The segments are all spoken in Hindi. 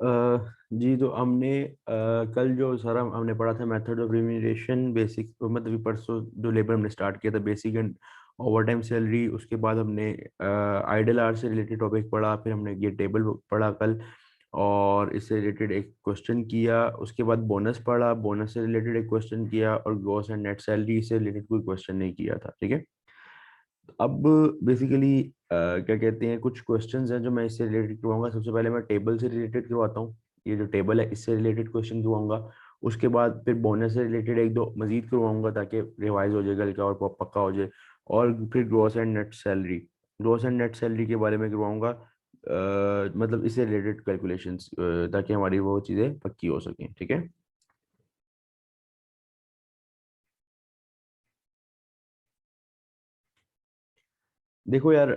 जी, तो हमने कल जो सारा हमने पढ़ा था मेथड ऑफ रिम्यूनरेशन बेसिक, मतलब परसों जो लेबर हमने स्टार्ट किया था basic and over time salary. उसके बाद हमने आइडल आवर से रिलेटेड टॉपिक पढ़ा, फिर हमने ये टेबल पढ़ा कल और इससे रिलेटेड एक क्वेश्चन किया। उसके बाद बोनस पढ़ा, बोनस से रिलेटेड एक क्वेश्चन किया और ग्रॉस एंड नेट सैलरी से रिलेटेड कोई क्वेश्चन नहीं किया था। ठीक है। अब बेसिकली क्या कहते हैं, कुछ क्वेश्चंस हैं जो मैं इससे रिलेटेड करवाऊंगा। सबसे पहले मैं टेबल से रिलेटेड करवाता हूँ, ये जो टेबल है इससे रिलेटेड क्वेश्चन करवाऊंगा। उसके बाद फिर बोनस से रिलेटेड एक दो मजीद करवाऊंगा ताकि रिवाइज हो जाए कल का और पक्का हो जाए। और फिर gross and net salary, gross and net salary के बारे में करवाऊंगा, मतलब इससे रिलेटेड कैलकुलेशंस, ताकि हमारी वो चीज़ें पक्की हो सकें। ठीक है। देखो यार,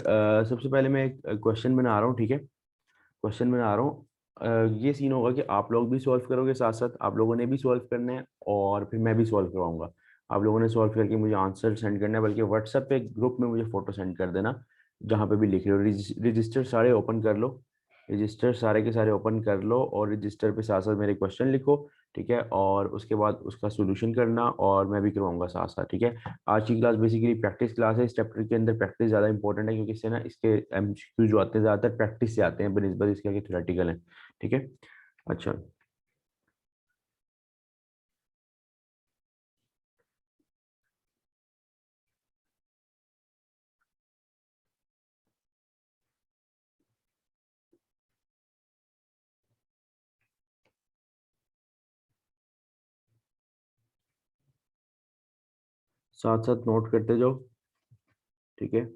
सबसे पहले मैं एक क्वेश्चन बना रहा हूँ। ठीक है, क्वेश्चन बना रहा हूँ। ये सीन होगा कि आप लोग भी सॉल्व करोगे, साथ साथ आप लोगों ने भी सॉल्व करना है और फिर मैं भी सॉल्व करवाऊंगा। आप लोगों ने सॉल्व करके मुझे आंसर सेंड करना है, बल्कि व्हाट्सएप पे ग्रुप में मुझे फोटो सेंड कर देना, जहाँ पे भी लिख रहे हो। रजिस्टर सारे ओपन कर लो, रजिस्टर सारे के सारे ओपन कर लो और रजिस्टर पे साथ साथ मेरे क्वेश्चन लिखो। ठीक है, और उसके बाद उसका सोल्यूशन करना और मैं भी करवाऊंगा साथ साथ। ठीक है। आज की क्लास बेसिकली प्रैक्टिस क्लास है। इस चैप्टर के अंदर प्रैक्टिस ज़्यादा इंपॉर्टेंट है, क्योंकि इससे ना इसके एमसीक्यू जो आते हैं ज़्यादातर प्रैक्टिस से आते हैं बनिस्बत इसके कि थ्योरेटिकल है। ठीक है। अच्छा, साथ साथ नोट करते जाओ। ठीक है।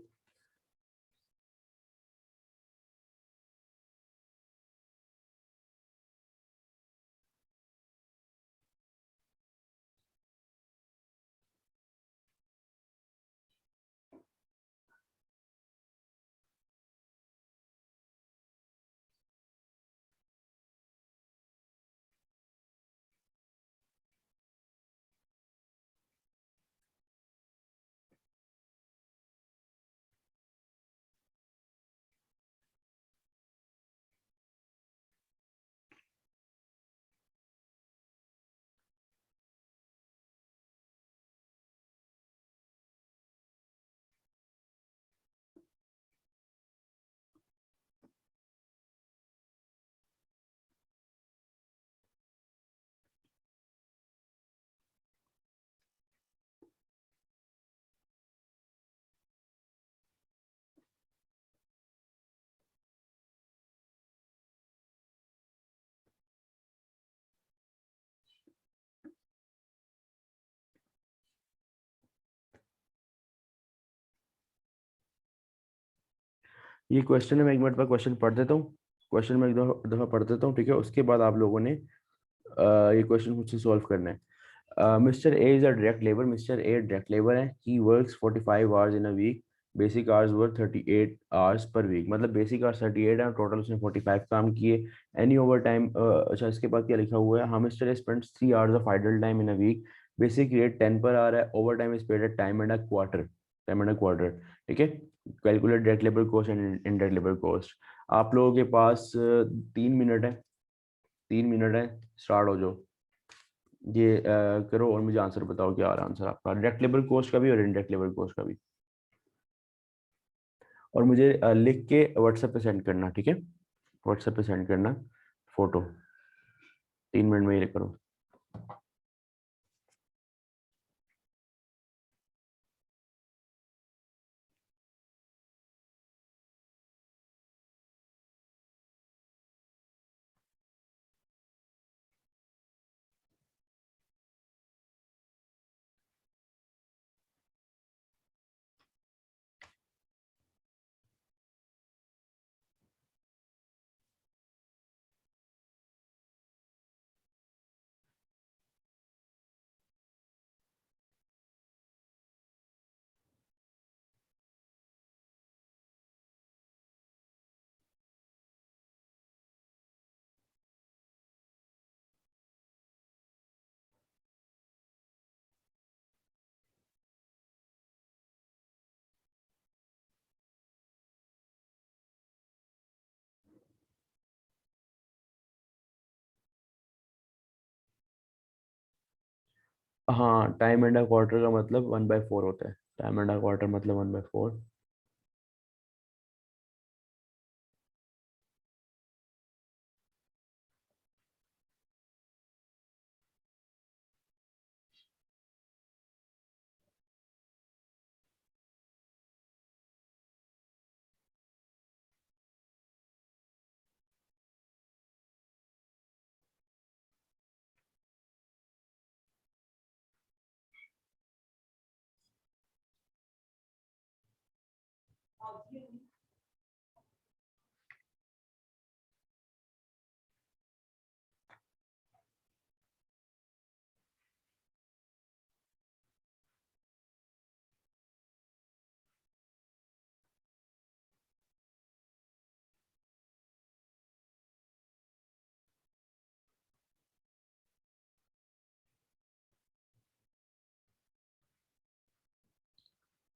ये क्वेश्चन है, मैं एक मिनट पर क्वेश्चन पढ़ देता हूँ। क्वेश्चन मैं एक दफा पढ़ देता हूँ। ठीक है, उसके बाद आप लोगों ने ये क्वेश्चन मुझसे सॉल्व करना है। Mister A is a direct labour. Mister A direct labour है। He works 45 hours in a week. Basic hours work 38 hours per week, मतलब बेसिक आवर्स 38 है, टोटल उसने 45 काम किए। एनी ओवर टाइम, अच्छा इसके बाद क्या लिखा हुआ है, हाँ mister A spends 3 hours of idle time in a week. Basic rate 10 पर आ रहा है, over time is paid at time and a quarter, time and a quarter. ठीक है। Calculate direct labour cost and indirect labour cost. आप लोगों के पास 3 मिनट है, 3 मिनट है, स्टार्ट हो जाओ। ये करो और मुझे आंसर बताओ, क्या आ रहा है आंसर आपका, डायरेक्ट लेबर कोस्ट का भी और इनडायरेक्ट लेबर कोस्ट का भी। और मुझे लिख के व्हाट्सएप पे सेंड करना। ठीक है, व्हाट्सएप पे सेंड करना फोटो। 3 मिनट में ये करो। हाँ, टाइम एंड अ क्वार्टर का मतलब 1/4 होता है। टाइम एंड अ क्वार्टर मतलब 1/4।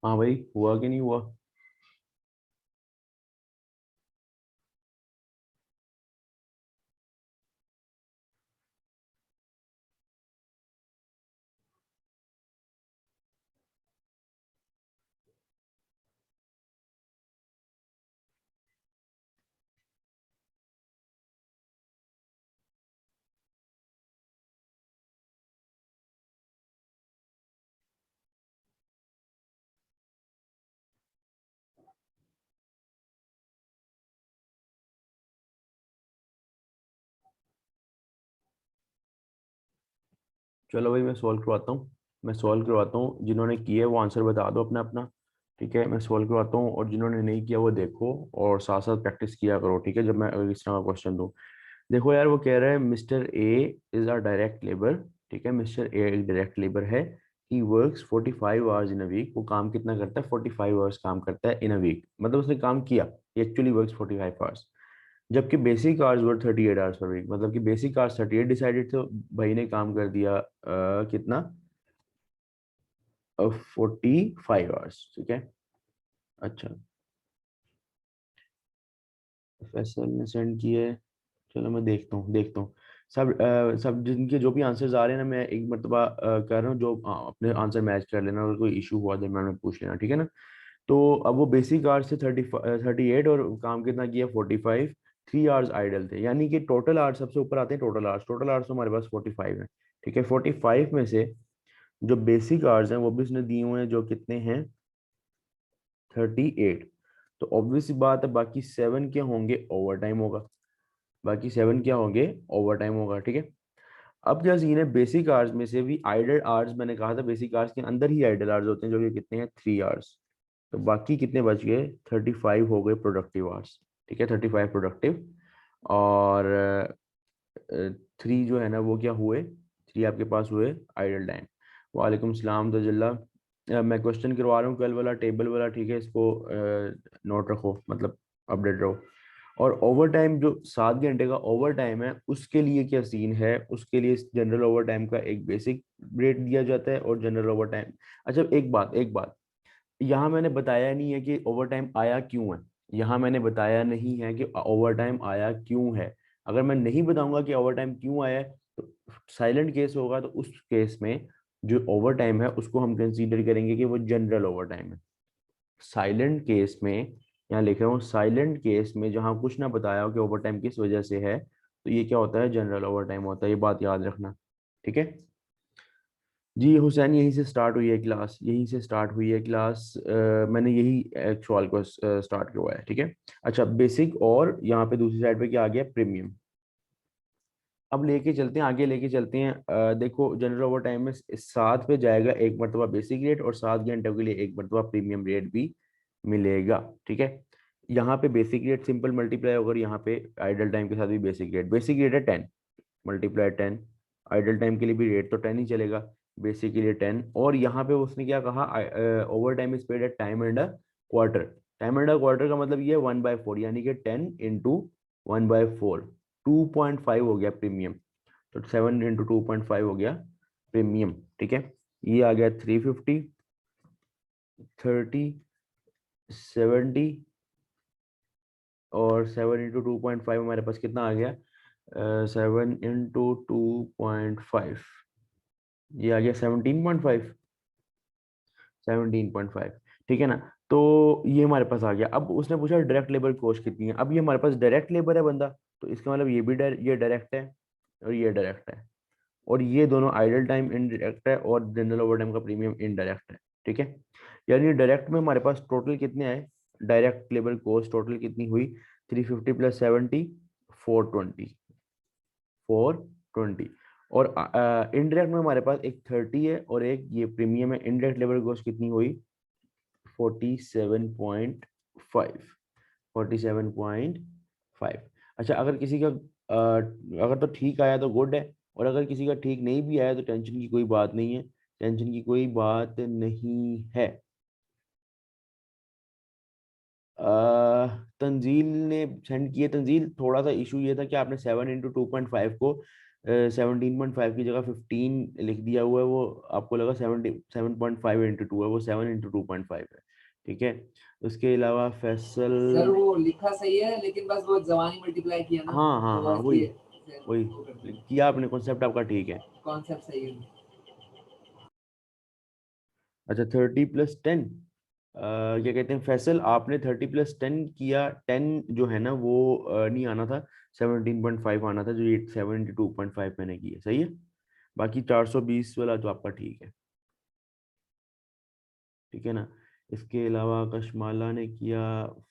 हाँ भाई, हुआ कि नहीं हुआ? चलो भाई, मैं सॉल्व करवाता हूँ। मैं सॉल्व करवाता हूँ, जिन्होंने किया है वो आंसर बता दो अपना अपना। ठीक है, मैं सॉल्व करवाता हूँ, और जिन्होंने नहीं किया वो देखो, और साथ साथ प्रैक्टिस किया करो। ठीक है, जब मैं अगर इस तरह का क्वेश्चन दूँ। देखो यार, वो कह रहा है mister A is a direct labour. ठीक है, मिस्टर ए एक डायरेक्ट लेबर है। He works 45 hours in a week. वो काम कितना करता है? 45 आवर्स काम करता है इन अ वीक, मतलब उसने काम किया। Actually works 45 hours. जबकि बेसिक आवर्स वर 38 आवर्स पर वीक, मतलब कि बेसिक आवर्स 38 डिसाइडेड थे। भाई ने काम कर दिया कितना? 45 आवर्स। ठीक है। अच्छा, प्रोफेसर ने सेंड किए। चलो मैं देखता हूँ। सब जिनके जो भी आंसर्स आ रहे हैं ना, मैं एक मरतबा कर रहा हूँ, जो अपने आंसर मैच कर लेना, अगर कोई इशू हुआ दरम्यान में पूछ लेना, ठीक है ना। तो अब वो बेसिक आवर्स से 38, और काम कितना किया? 45। 3 आवर्स आइडल थे, यानी कि टोटल आवर्स सबसे ऊपर आते हैं। टोटल आवर्स तो हमारे पास 45 है। ठीक है, 45 में से जो बेसिक आवर्स हैं वो भी उसने दिए हुए हैं, जो कितने हैं? 38। तो ऑब्वियस सी बात है, बाकी 7 क्या होंगे? ओवर टाइम होगा। बाकी 7 क्या होंगे? ओवर टाइम होगा। ठीक है। अब क्या सीन है, बेसिक आवर्स में से भी आइडल आवर्स, मैंने कहा था बेसिक आवर्स के अंदर ही आइडल आवर्स होते हैं, जो कि कितने हैं? 3 आवर्स। तो बाकी कितने बच गए? 35 हो गए प्रोडक्टिव आवर्स। ठीक है, 35 प्रोडक्टिव। और 3 जो है ना, वो क्या हुए? 3 आपके पास हुए आइडल टाइम। वालेकुम सलाम तजल्ला। मैं क्वेश्चन करवा रहा हूँ कल वाला, टेबल वाला। ठीक है, इसको नोट रखो, मतलब अपडेट रहो। और ओवर टाइम, जो 7 घंटे का ओवर टाइम है, उसके लिए क्या सीन है? उसके लिए जनरल ओवर टाइम का एक बेसिक रेट दिया जाता है, और जनरल ओवर टाइम। अच्छा, एक बात यहाँ मैंने बताया नहीं है कि ओवर टाइम आया क्यों है। यहाँ मैंने बताया नहीं है कि ओवर टाइम आया क्यों है। अगर मैं नहीं बताऊंगा कि ओवर टाइम क्यों आया है, तो साइलेंट केस होगा। तो उस केस में जो ओवर टाइम है उसको हम कंसीडर करेंगे कि वो जनरल ओवर टाइम है। साइलेंट केस में, यहाँ लिख रहा हूँ, साइलेंट केस में जहाँ कुछ ना बताया हो कि ओवर टाइम किस वजह से है, तो ये क्या होता है? जनरल ओवर टाइम होता है। ये बात याद रखना। ठीक है जी हुसैन, यहीं से स्टार्ट हुई है क्लास, यहीं से स्टार्ट हुई है क्लास। मैंने यही एक सवाल को स्टार्ट करवाया है। ठीक है। अच्छा, बेसिक, और यहाँ पे दूसरी साइड पे क्या आ गया? प्रीमियम। अब लेके चलते हैं, आगे लेके चलते हैं। देखो, जनरल ओवर टाइम में 7 पे जाएगा एक मरतबा बेसिक रेट, और 7 घंटों के लिए एक मरतबा प्रीमियम रेट भी मिलेगा। ठीक है। यहाँ पे बेसिक रेट सिंपल मल्टीप्लाई होगा, और यहाँ पे आइडल टाइम के साथ भी बेसिक रेट है 10, मल्टीप्लाई 10। आइडल टाइम के लिए भी रेट तो 10 ही चलेगा। बेसिक के लिए 10, और यहाँ पे उसने क्या कहा? Over time is paid at time and a quarter. Time and a quarter का मतलब ये 1/4, यानी कि 10 × 1/4। 2.5 हो गया प्रीमियम। तो 7 × 2.5 हो गया प्रीमियम। ठीक है। ये आ गया 350, 30, 70, और 7 × 2.5 हमारे पास कितना आ गया? 7 × 2.5, ये आ गया 17.5, 17.5, ठीक है ना। तो ये हमारे पास आ गया। अब उसने पूछा डायरेक्ट लेबर कॉस्ट कितनी है। अब ये हमारे पास डायरेक्ट लेबर है बंदा, तो इसका मतलब ये भी ये डायरेक्ट है और ये डायरेक्ट है, और ये दोनों आइडल टाइम इनडायरेक्ट है और जनरल ओवर टाइम का प्रीमियम इनडायरेक्ट है, ठीक है। यानी डायरेक्ट में हमारे पास टोटल कितने आए, डायरेक्ट लेबर कॉस्ट टोटल कितनी हुई, 350 प्लस 70, 420, 420। और इनडायरेक्ट में हमारे पास एक 30 है और एक ये प्रीमियम है। इनडायरेक्ट लेबर कॉस्ट कितनी हुई, 47.5, 47.5। अच्छा, अगर किसी का अगर तो ठीक आया तो गुड है, और अगर किसी का ठीक नहीं भी आया तो टेंशन की कोई बात नहीं है, टेंशन की कोई बात नहीं है। तंजील ने सेंड किए। तंजील, थोड़ा सा इशू ये था कि आपने 7 इंटू 2.5 को 17.5 की जगह 15 लिख दिया हुआ है। वो आपको लगा 7.5 इंटू 2 है, वो 7 इंटू 2.5 है, ठीक है। उसके अलावा फैसल, सर वो लिखा सही है लेकिन बस वो जवानी मल्टीप्लाई किया ना, हाँ हाँ तो हाँ, वही इसलिए वही वो कर दिया। किया आपने, कॉन्सेप्ट आपका ठीक है। कॉन्सेप्ट सही है। अच्छा, 30 प्लस 10, क्या कहते हैं फैसल, आपने 30 प्लस 10 किया। 10 जो है ना वो नहीं आना था, 17.5 आना था, जो ये 7 इंटू 2.5 मैंने किया, सही है। बाकी 420 वाला तो आपका ठीक है, ठीक है ना। इसके अलावा कशमाला ने किया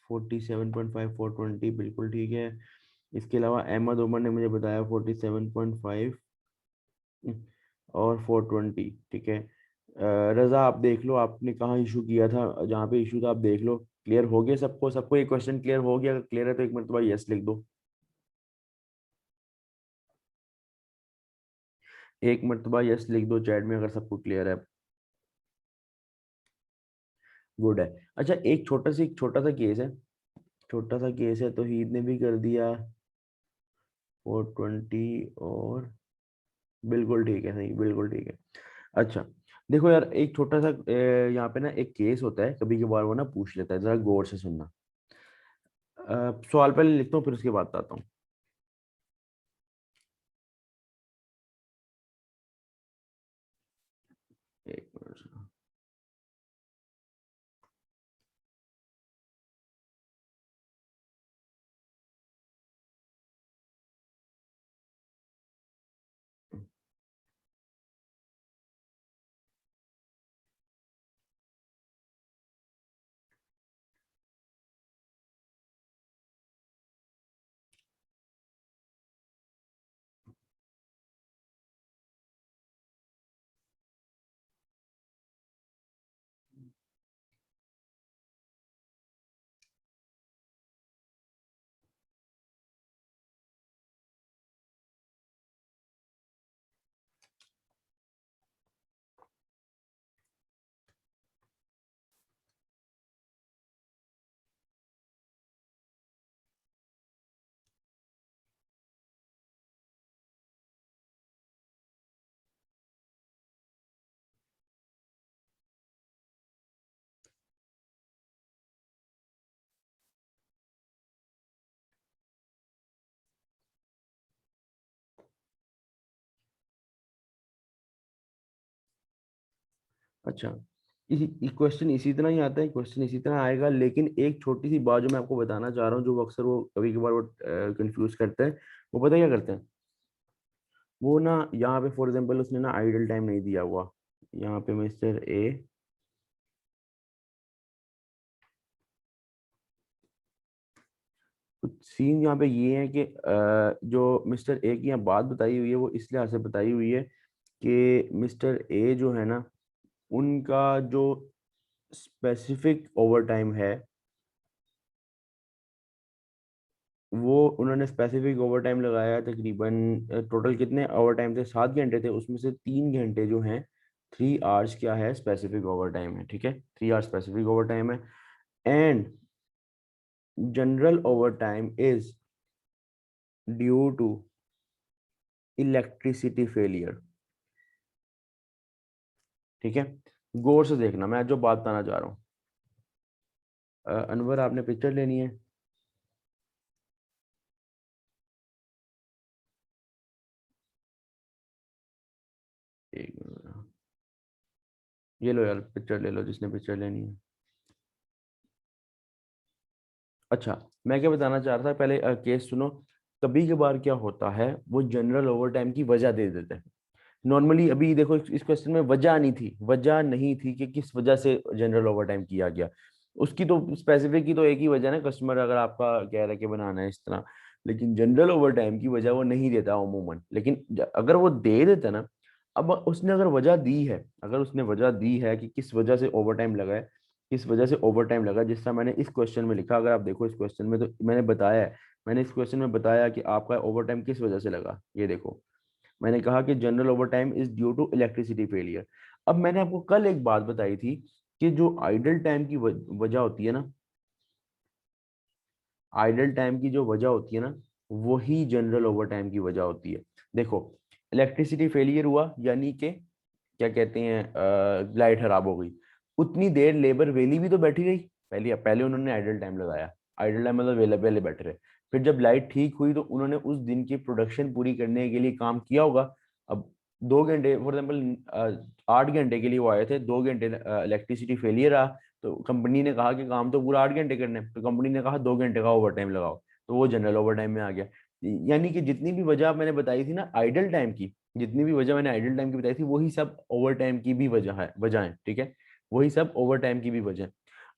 47.5, 420, बिल्कुल ठीक है। इसके अलावा अहमद उमर ने मुझे बताया 47.5 और 420, ठीक है। रजा, आप देख लो आपने कहाँ इशू किया था, जहाँ पे इशू था आप देख लो। क्लियर हो गया सबको, सबको ये क्वेश्चन क्लियर हो गया? अगर क्लियर है तो एक मरतबा यस लिख दो, एक मरतबा यस लिख दो चैट में अगर सबको क्लियर है। गुड है। अच्छा, एक छोटा सा केस है, छोटा सा केस है, तो हीद ने भी कर दिया 420, और बिल्कुल ठीक है, सही, बिल्कुल ठीक है। अच्छा, देखो यार, एक छोटा सा यहाँ पे ना एक केस होता है, कभी कभार वो ना पूछ लेता है, जरा गौर से सुनना। सवाल पहले लिखता हूँ, फिर उसके बाद बताता हूँ। एक मिनट। अच्छा, इसी क्वेश्चन इसी तरह ही आता है, क्वेश्चन इसी तरह आएगा, लेकिन एक छोटी सी बात जो मैं आपको बताना चाह रहा हूँ, जो वो अक्सर वो कभी कभार वो कंफ्यूज करता है। वो पता है क्या करते हैं, वो ना यहाँ पे फॉर एग्जांपल उसने ना आइडल टाइम नहीं दिया हुआ, यहाँ पे मिस्टर ए, कुछ सीन यहाँ पे ये है कि जो मिस्टर ए की यहाँ बात बताई हुई है वो इस लिहाज से बताई हुई है कि मिस्टर ए जो है ना, उनका जो स्पेसिफिक ओवर टाइम है, वो उन्होंने स्पेसिफिक ओवर टाइम लगाया है तकरीबन। टोटल कितने ओवर टाइम थे, 7 घंटे थे, उसमें से 3 घंटे जो हैं, 3 आवर्स क्या है, स्पेसिफिक ओवर टाइम है, ठीक है। 3 आवर्स स्पेसिफिक ओवर टाइम है। And general over time is due to electricity failure, ठीक है। गौर से देखना मैं जो बात बताना चाह रहा हूँ। अनवर, आपने पिक्चर लेनी है? एक मिनट। ये लो यार पिक्चर ले लो जिसने पिक्चर लेनी है। अच्छा, मैं क्या बताना चाह रहा था, पहले केस सुनो। कभी कभार क्या होता है, वो जनरल ओवर टाइम की वजह दे देते हैं। नॉर्मली अभी देखो इस क्वेश्चन में वजह नहीं थी, वजह नहीं थी कि किस वजह से जनरल ओवर टाइम किया गया। उसकी तो स्पेसिफिक की तो एक ही वजह ना, कस्टमर अगर आपका कह रहा है कि बनाना है इस तरह। लेकिन जनरल ओवर टाइम की वजह वो नहीं देता अमूमन, लेकिन अगर वो दे देता ना, अब उसने अगर वजह दी है, अगर उसने वजह दी है कि किस वजह से ओवर टाइम लगा है, किस वजह से ओवर टाइम लगा, जिस तरह मैंने इस क्वेश्चन में लिखा, अगर आप देखो इस क्वेश्चन में तो मैंने बताया है। मैंने इस क्वेश्चन में बताया कि आपका ओवर टाइम किस वजह से लगा, ये देखो। मैंने कहा कि general over time is due to electricity failure. अब मैंने आपको कल एक बात बताई थी कि जो आइडल टाइम की वजह होती है ना, आइडल टाइम की जो वजह होती है ना, वही जनरल ओवर टाइम की वजह होती है। देखो, इलेक्ट्रिसिटी फेलियर हुआ यानी कि क्या कहते हैं, लाइट खराब हो गई। उतनी देर लेबर वेली भी तो बैठी रही। पहले पहले उन्होंने आइडल टाइम लगाया। आइडल टाइम मतलब वेले वेले बैठे रहे। फिर जब लाइट ठीक हुई तो उन्होंने उस दिन की प्रोडक्शन पूरी करने के लिए काम किया होगा। अब 2 घंटे फॉर एग्जाम्पल 8 घंटे के लिए वो आए थे, 2 घंटे इलेक्ट्रिसिटी फेलियर रहा। तो कंपनी ने कहा कि काम तो पूरा 8 घंटे करना है, तो कंपनी ने कहा 2 घंटे का ओवर टाइम लगाओ। तो वो जनरल ओवर टाइम में आ गया। यानी कि जितनी भी वजह मैंने बताई थी ना आइडल टाइम की, जितनी भी वजह मैंने आइडल टाइम की बताई थी, वही सब ओवर टाइम की भी वजह है, ठीक है। वही सब ओवर टाइम की भी वजह है।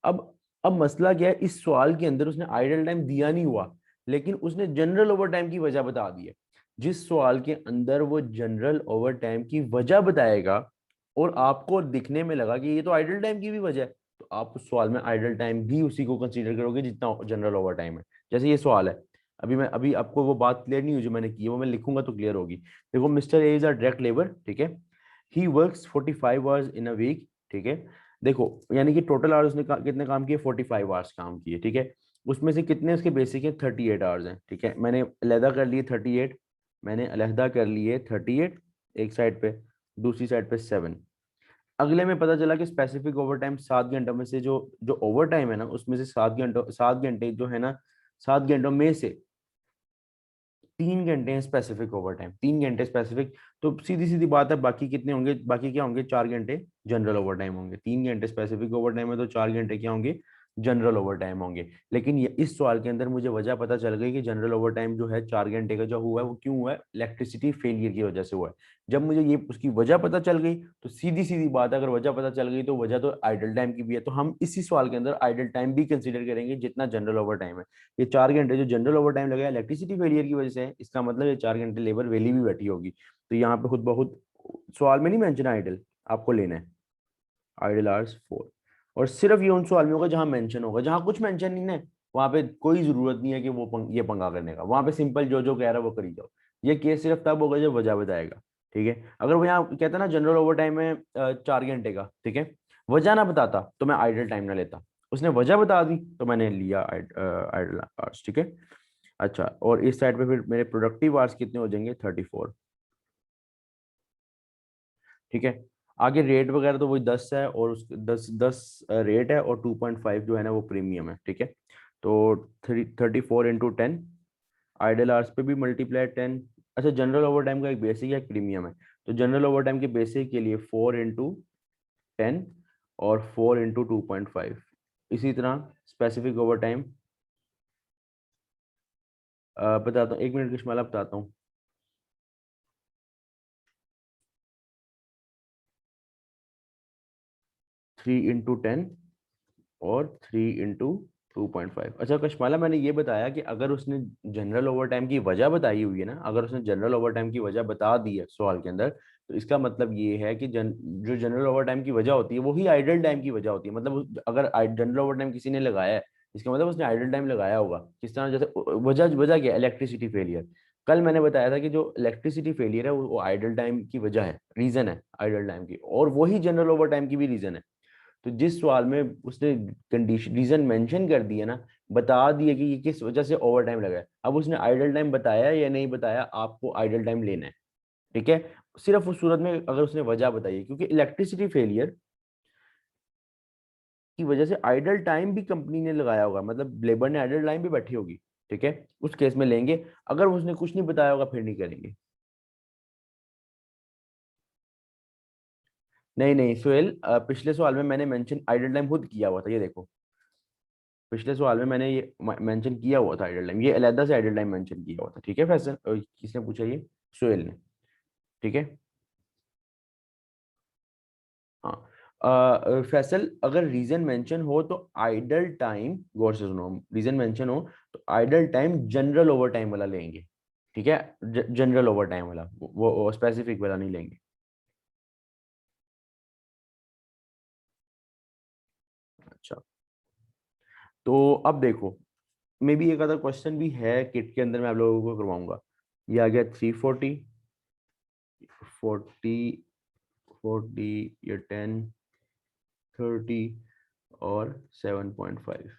अब अब मसला क्या है, इस सवाल के अंदर उसने आइडल टाइम दिया नहीं हुआ, लेकिन उसने जनरल ओवर टाइम की वजह बता दी है। जिस सवाल के अंदर वो जनरल ओवर टाइम की वजह बताएगा और आपको दिखने में लगा कि ये तो आइडल टाइम की भी वजह है, तो आप उस सवाल में आइडल टाइम भी उसी को कंसीडर करोगे जितना जनरल ओवर टाइम है। जैसे ये सवाल है, अभी आपको वो बात क्लियर नहीं हुई जो मैंने की है, वो मैं लिखूंगा तो क्लियर होगी। देखो, mister A is a direct labour, ठीक है। He works 45 hours in a week, ठीक है। देखो, यानी कि टोटल आवर्स उसने कितने काम किए, 45 आवर्स काम किए, ठीक है। उसमें से कितने उसके बेसिक है, 38 आवर्स हैं, ठीक है। मैंने अलहदा कर लिए 38, मैंने अलहदा कर लिए 38 एक साइड पे, दूसरी साइड पे 7। अगले में पता चला कि स्पेसिफिक ओवर टाइम 7 घंटों में से जो जो ओवर टाइम है ना, उसमें से 7 घंटे जो है ना, 7 घंटों में से 3 घंटे हैं स्पेसिफिक ओवर टाइम, 3 घंटे स्पेसिफिक। तो सीधी सीधी बात है, बाकी कितने होंगे, बाकी क्या होंगे, 4 घंटे जनरल ओवर टाइम होंगे। 3 घंटे स्पेसिफिक ओवर टाइम है तो 4 घंटे क्या होंगे, जनरल ओवर टाइम होंगे। लेकिन ये इस सवाल के अंदर मुझे वजह पता चल गई कि जनरल ओवर टाइम जो है 4 घंटे का जो हुआ है वो क्यों हुआ है, इलेक्ट्रिसिटी फेलियर की वजह से हुआ है। जब मुझे ये उसकी वजह पता चल गई तो सीधी सीधी बात है, अगर वजह पता चल गई तो वजह तो आइडल टाइम की भी है, तो हम इसी सवाल के अंदर आइडल टाइम भी कंसिडर करेंगे जितना जनरल ओवर टाइम है। ये 4 घंटे जो जनरल ओवर टाइम लगा इलेक्ट्रिसिटी फेलियर की वजह से है, इसका मतलब ये 4 घंटे लेबर वेली भी बैठी होगी। तो यहाँ पे खुद बहुत सवाल में नहीं मेंशन आइडल, आपको लेना है आइडल आवर्स 4। और सिर्फ ये उन सवाल में होगा जहां मेंशन होगा, जहां कुछ मेंशन नहीं है वहां पे कोई जरूरत नहीं है कि वो ये पंगा करने का, वहां पे सिंपल जो जो कह रहा है वो करी जाओ। ये केस सिर्फ तब होगा जब वजह बताएगा, ठीक है। अगर वो यहाँ कहता ना जनरल ओवर टाइम है 4 घंटे का, ठीक है, वजह ना बताता तो मैं आइडल टाइम ना लेता। उसने वजह बता दी तो मैंने लिया आइडल आवर्स, ठीक है। अच्छा, और इस साइड पे फिर मेरे प्रोडक्टिव आवर्स कितने हो जाएंगे, 34, ठीक है। आगे रेट वगैरह तो वही 10 है, और उस 10 10 रेट है, और 2.5 जो है ना वो प्रीमियम है, ठीक है। तो 34 × 10, आइडल आवर्स पे भी मल्टीप्लाई 10। अच्छा, जनरल ओवर टाइम का एक बेसिक है, एक प्रीमियम है। तो जनरल ओवर टाइम के बेसिक के लिए 4 × 10 और 4 × 2.5। इसी तरह स्पेसिफिक ओवर टाइम बताता हूँ, 1 मिनट कश्माला बताता हूँ। 3 × 10 और 3 × 2.5। अच्छा कशमाला, मैंने ये बताया कि अगर उसने जनरल ओवर टाइम की वजह बताई हुई है ना, अगर उसने जनरल ओवर टाइम की वजह बता दी है सवाल के अंदर, तो इसका मतलब ये है कि जो जनरल ओवर टाइम की वजह होती है वही आइडल टाइम की वजह होती है। मतलब अगर जनरल ओवर टाइम किसी ने लगाया है, इसका मतलब उसने आइडल टाइम लगाया होगा। किस तरह, जैसे वजह वजह क्या है, इलेक्ट्रिसिटी फेलियर। कल मैंने बताया था कि जो इलेक्ट्रिसिटी फेलियर है वो आइडल टाइम की वजह है, रीजन है आइडल टाइम की, और वही जनरल ओवर टाइम की भी रीजन है। तो जिस सवाल में उसने कंडीशन रीजन मेंशन कर दिया ना, बता दिया कि ये किस वजह से ओवर टाइम लगा है, अब उसने आइडल टाइम बताया या नहीं बताया, आपको आइडल टाइम लेना है, ठीक है। सिर्फ उस सूरत में अगर उसने वजह बताई है, क्योंकि इलेक्ट्रिसिटी फेलियर की वजह से आइडल टाइम भी कंपनी ने लगाया होगा, मतलब लेबर ने आइडल टाइम भी बैठी होगी, ठीक है। उस केस में लेंगे। अगर उसने कुछ नहीं बताया होगा फिर नहीं करेंगे। नहीं नहीं सुहेल, पिछले सवाल में मैंने मेंशन आइडल टाइम खुद किया हुआ था, ये देखो पिछले सवाल में मैंने ये मेंशन किया हुआ था आइडल टाइम, ये अलग से आइडल टाइम मेंशन किया हुआ था। ठीक है फैसल, किसने पूछा ये? सुहेल ने। ठीक है। हाँ। फैसल, अगर रीजन मेंशन हो तो आइडल टाइम, गौर से सुनो, रीजन मेंशन हो तो idle time general over time वाला लेंगे। ठीक है, जनरल ओवर टाइम वाला, वो स्पेसिफिक वाला नहीं लेंगे। अच्छा, तो अब देखो, मे बी एक अदर क्वेश्चन भी है किट के अंदर, मैं आप लोगों को करवाऊंगा। ये आ गया 340, 40, 40, या 10, 30 और 7.5।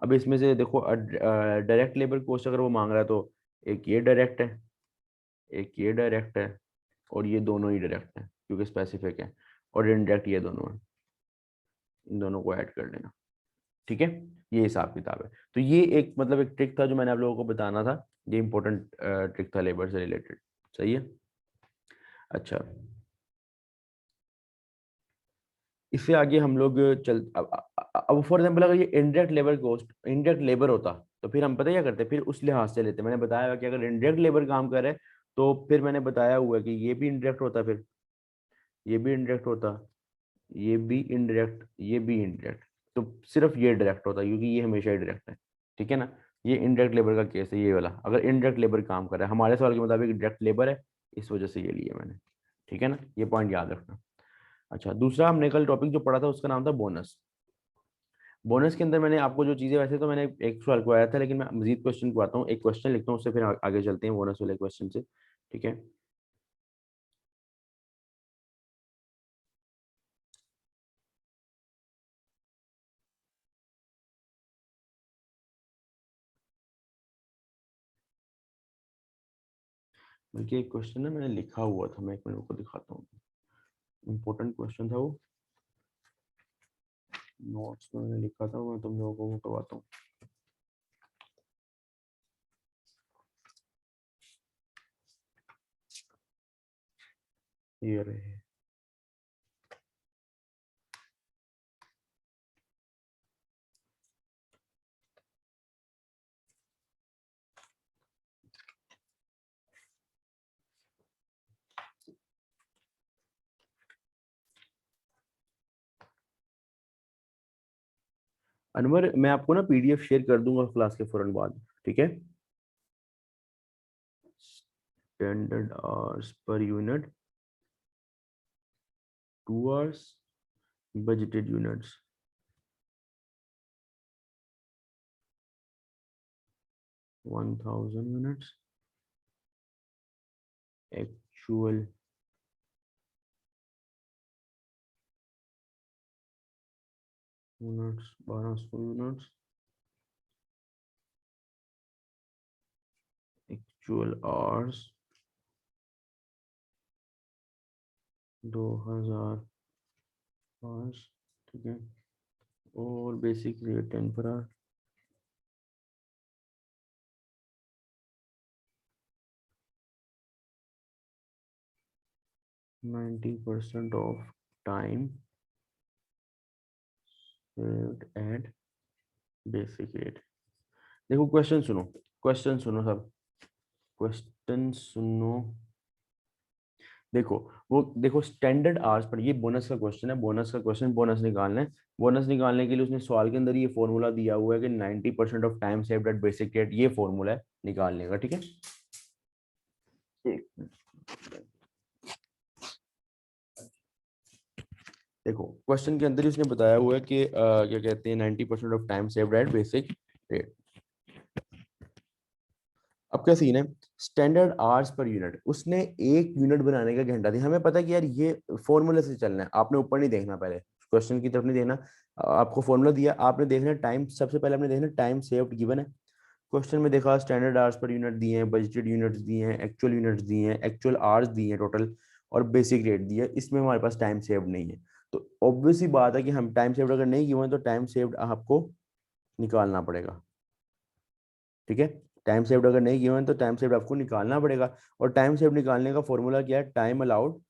अब इसमें से देखो, डायरेक्ट लेबर कॉस्ट अगर वो मांग रहा है तो एक ये डायरेक्ट है, एक ये डायरेक्ट है, और ये दोनों ही डायरेक्ट है क्योंकि स्पेसिफिक है, और इनडायरेक्ट ये दोनों है। इन दोनों को ऐड कर लेना। ठीक है, ये हिसाब किताब है। तो ये एक मतलब एक ट्रिक था जो मैंने आप लोगों को बताना था, ये इंपॉर्टेंट ट्रिक था लेबर से रिलेटेड। सही है। अच्छा, इससे आगे हम लोग चल, अब फॉर एग्जाम्पल अगर ये indirect labour cost, indirect labour होता तो फिर हम पता क्या करते, फिर उस लिहाज से लेते। मैंने बताया हुआ कि अगर इनडायरेक्ट लेबर काम करे तो फिर मैंने बताया हुआ है कि ये भी इनडायरेक्ट होता, फिर ये भी इनडायरेक्ट होता, ये भी इनडायरेक्ट, ये भी इनडायरेक्ट, तो सिर्फ ये डायरेक्ट होता क्योंकि ये हमेशा ही डायरेक्ट है। ठीक है ना, ये इनडायरेक्ट लेबर का केस है ये वाला, अगर इनडायरेक्ट लेबर काम कर रहा है, हमारे सवाल के मुताबिक डायरेक्ट लेबर है, इस वजह से ये लिया मैंने। ठीक है ना, ये पॉइंट याद रखना। अच्छा, दूसरा हमने कल टॉपिक जो पढ़ा था उसका नाम था बोनस। बोनस के अंदर मैंने आपको जो चीजें, वैसे तो मैंने एक सवाल को आया था, लेकिन मैं मजीद क्वेश्चन को आता हूँ, एक क्वेश्चन लिखता हूँ, उससे फिर आगे चलते हैं बोनस वाले क्वेश्चन से। ठीक है। बल्कि एक क्वेश्चन ना मैंने लिखा हुआ था, मैं एक मिनट को दिखाता हूँ, इम्पोर्टेंट क्वेश्चन था वो, नोट्स में मैंने लिखा था, मैं तुम लोगों को करवाता हूँ। ये रहे। अनवर, मैं आपको ना पीडीएफ शेयर कर दूंगा क्लास के फौरन बाद। ठीक है। Standard hours per unit, 2 hours, budgeted units 1000 units, actual units 1200 units, actual hours 2000 hours. ठीक है, और basic rate 10 per hour. 90% of time at basic rate. देखो क्वेश्चन सुनो, क्वेश्चन सुनो सब, क्वेश्चन सुनो। देखो, वो देखो स्टैंडर्ड आवर्स पर, ये बोनस का क्वेश्चन है, बोनस का क्वेश्चन, बोनस निकालना है। बोनस निकालने के लिए उसने सवाल के अंदर ये फॉर्मूला दिया हुआ है कि 90% of time saved at basic rate, ये फॉर्मूला है निकालने का। ठीक है, एक मिनट। देखो क्वेश्चन के अंदर ही उसने बताया हुआ है कि क्या कहते हैं, 90% of time saved at basic rate. अब क्या सीन है, स्टैंडर्ड आवर्स पर यूनिट, उसने 1 यूनिट बनाने का घंटा दिया। हमें पता है कि यार ये फॉर्मूले से चलना है, आपने ऊपर नहीं देखना, पहले क्वेश्चन की तरफ नहीं देखना, आपको फॉर्मूला दिया, आपने देखना है टाइम, सबसे पहले आपने देखना टाइम सेव्ड गिवन है। क्वेश्चन में देखा स्टैंडर्ड आवर्स पर यूनिट दिए हैं, बजटेड यूनिट्स दिए हैं, एक्चुअल यूनिट्स दिए हैं, एक्चुअल आवर्स दिए हैं टोटल, और बेसिक रेट दिया है, इसमें हमारे पास टाइम सेव्ड नहीं है। तो ऑब्वियस ही बात है कि हम टाइम सेव्ड अगर नहीं गिवन है तो टाइम सेव्ड आपको निकालना पड़ेगा। ठीक है, टाइम सेव्ड अगर नहीं गिवन तो टाइम सेव्ड आपको निकालना पड़ेगा। और टाइम सेव्ड निकालने का फॉर्मूला क्या है, time allowed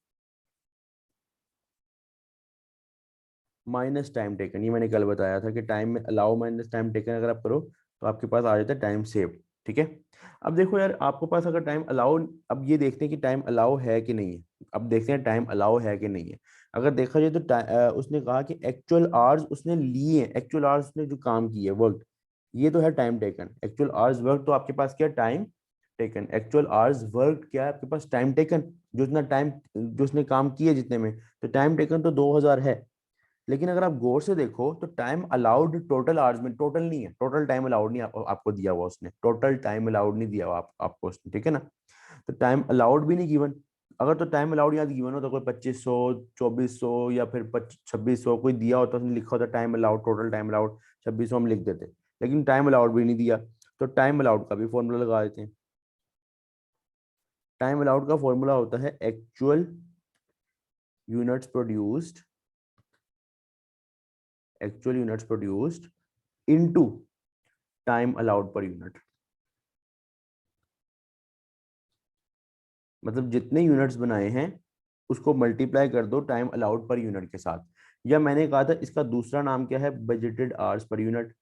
minus time taken, ये मैंने कल बताया था कि टाइम में अलाउ माइनस टाइम टेकन अगर आप करो तो आपके पास आ जाता है टाइम सेव। ठीक है, अब देखो यार आपके पास अगर टाइम अलाउ, अब ये देखते हैं कि टाइम अलाउ है कि नहीं है। अब देखते हैं टाइम अलाउ है कि नहीं है। अगर देखा जाए तो उसने कहा कि एक्चुअल आवर्स उसने लिए, एक्चुअल आवर्स उसने जो काम किए वर्क, ये तो है time taken. Actual hours work तो आपके पास क्या time taken, actual hours work क्या है आपके पास टाइम टेकन, जो इतना टाइम जो उसने काम किया जितने में, तो टाइम टेकन तो 2000 है। लेकिन अगर आप गौर से देखो तो टाइम अलाउड टोटल आवर्स में टोटल नहीं है, टोटल टाइम अलाउड नहीं आपको दिया हुआ उसने, टोटल टाइम अलाउड नहीं दिया हुआ आपको उसने, ठीक है ना। तो टाइम अलाउड भी नहीं गिवन। अगर तो टाइम अलाउड यहाँ गिवन हो तो कोई 2500, 2400 या फिर 2600 कोई दिया होता, उसने लिखा होता time allowed, total time allowed 2600 हम लिख देते। लेकिन टाइम अलाउड भी नहीं दिया, तो टाइम अलाउड का भी फॉर्मूला लगा देते हैं। टाइम अलाउड का फॉर्मूला होता है actual units produced, actual units produced into time allowed per unit. मतलब जितने यूनिट्स बनाए हैं उसको मल्टीप्लाई कर दो टाइम अलाउड पर यूनिट के साथ। या मैंने कहा था इसका दूसरा नाम क्या है, बजटेड आवर्स पर यूनिट,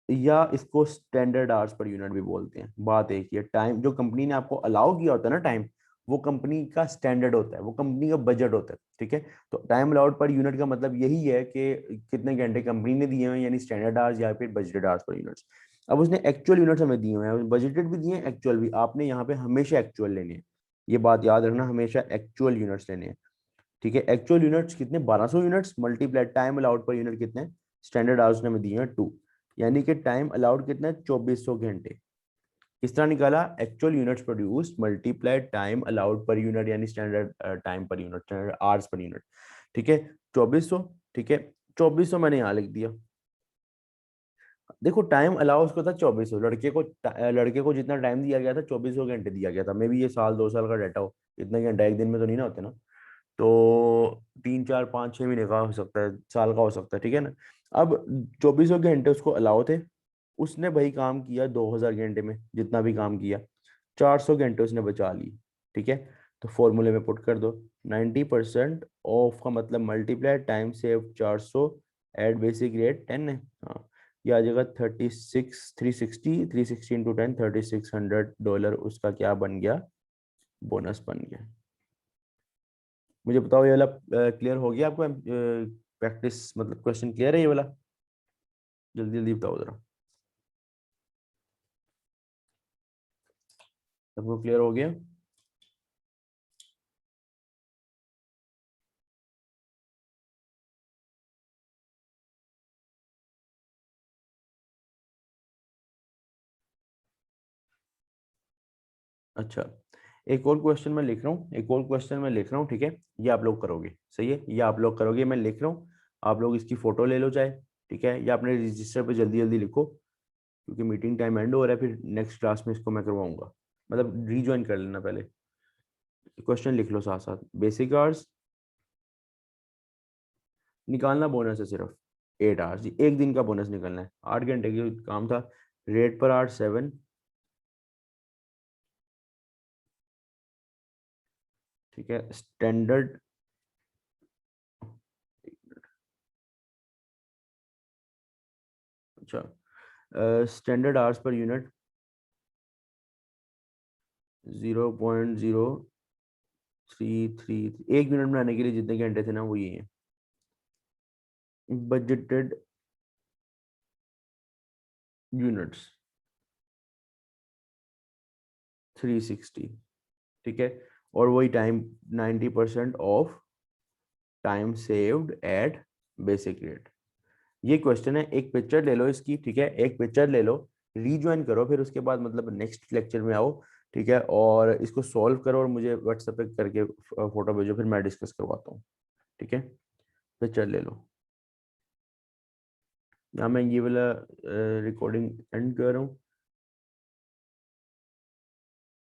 या इसको स्टैंडर्ड आवर्स पर यूनिट भी बोलते हैं। बात एक ही है, टाइम जो कंपनी ने आपको अलाउ किया होता है ना टाइम, वो कंपनी का स्टैंडर्ड होता है, वो कंपनी का बजट होता है। ठीक है, तो टाइम अलाउड पर यूनिट का मतलब यही है कि कितने घंटे कंपनी ने दिए हैं, यानी स्टैंडर्ड आवर्स या फिर बजटेड आवर्स पर यूनिट्स। अब उसने एक्चुअल यूनिट्स हमें दिए हुए हैं, बजटेड भी दिए हैं एक्चुअल भी, आपने यहाँ पे हमेशा एक्चुअल लेने हैं, ये बात याद रखना, हमेशा एक्चुअल यूनिट्स लेने हैं। ठीक है, एक्चुअल यूनिट्स कितने, 1200 units multiply time allowed per unit कितने, स्टैंडर्ड आवर्स ने हमें दिए हैं 2, यानी कि टाइम अलाउड कितना है 2400 घंटे। किस तरह निकाला, actual units produced multiply time allowed per unit, यानी standard time per unit, standard hours per unit. ठीक है, 2400। ठीक है, 2400 मैंने यहाँ लिख दिया। देखो टाइम अलाउ उसको था 2400, लड़के को जितना टाइम दिया गया था 2400 घंटे दिया गया था, मे भी ये साल 2 साल का डाटा हो, इतना घंटा एक दिन में तो नहीं ना होते ना, तो 3 4 5 6 महीने का हो सकता है, साल का हो सकता है, ठीक है ना। अब 2400 घंटे उसको अलाउ थे, उसने भाई काम किया 2000 घंटे में, जितना भी काम किया 400 घंटे उसने बचा ली। ठीक है, तो फॉर्मूले में पुट कर दो, 90% ऑफ का मतलब multiply time save 400 at basic rate 10 है। हाँ, ये आ जाएगा 360 इंटू 10, $3600 उसका क्या बन गया, बोनस बन गया। मुझे बताओ ये वाला क्लियर हो गया आपको, प्रैक्टिस मतलब क्वेश्चन क्लियर है ये वाला, जल्दी जल्दी बताओ जरा, सबको क्लियर हो गया। अच्छा, एक और क्वेश्चन मैं लिख रहा हूँ, एक और क्वेश्चन मैं लिख रहा हूँ, ठीक है, ये आप लोग करोगे, सही है, ये आप लोग करोगे, मैं लिख रहा हूँ, आप लोग इसकी फोटो ले लो चाहे, ठीक है, या अपने रजिस्टर पे जल्दी जल्दी लिखो, क्योंकि मीटिंग टाइम एंड हो रहा है, फिर नेक्स्ट क्लास में इसको मैं करवाऊंगा, मतलब रीज्वाइन कर लेना पहले। क्वेश्चन लिख लो साथ साथ, बेसिक आवर्स निकालना, बोनस है सिर्फ 8 आवर्स, एक दिन का बोनस निकलना है, 8 घंटे की काम था, रेट पर आवर 7। ठीक है, स्टैंडर्ड, अच्छा, स्टैंडर्ड आवर्स पर यूनिट 0.033, एक यूनिट बनाने के लिए जितने घंटे थे ना वो ये है। बजटेड यूनिट्स 360, ठीक है, और वही time 90% of time saved at basic rate. ये क्वेश्चन है, एक पिक्चर ले लो इसकी, ठीक है, एक पिक्चर ले लो, रीज्वाइन करो, फिर उसके बाद मतलब नेक्स्ट लेक्चर में आओ, ठीक है, और इसको सॉल्व करो और मुझे व्हाट्सएप पे करके फोटो भेजो, फिर मैं डिस्कस करवाता हूँ। ठीक है, पिक्चर ले लो। यहाँ मैं ये वाला रिकॉर्डिंग एंड कर रहा हूँ।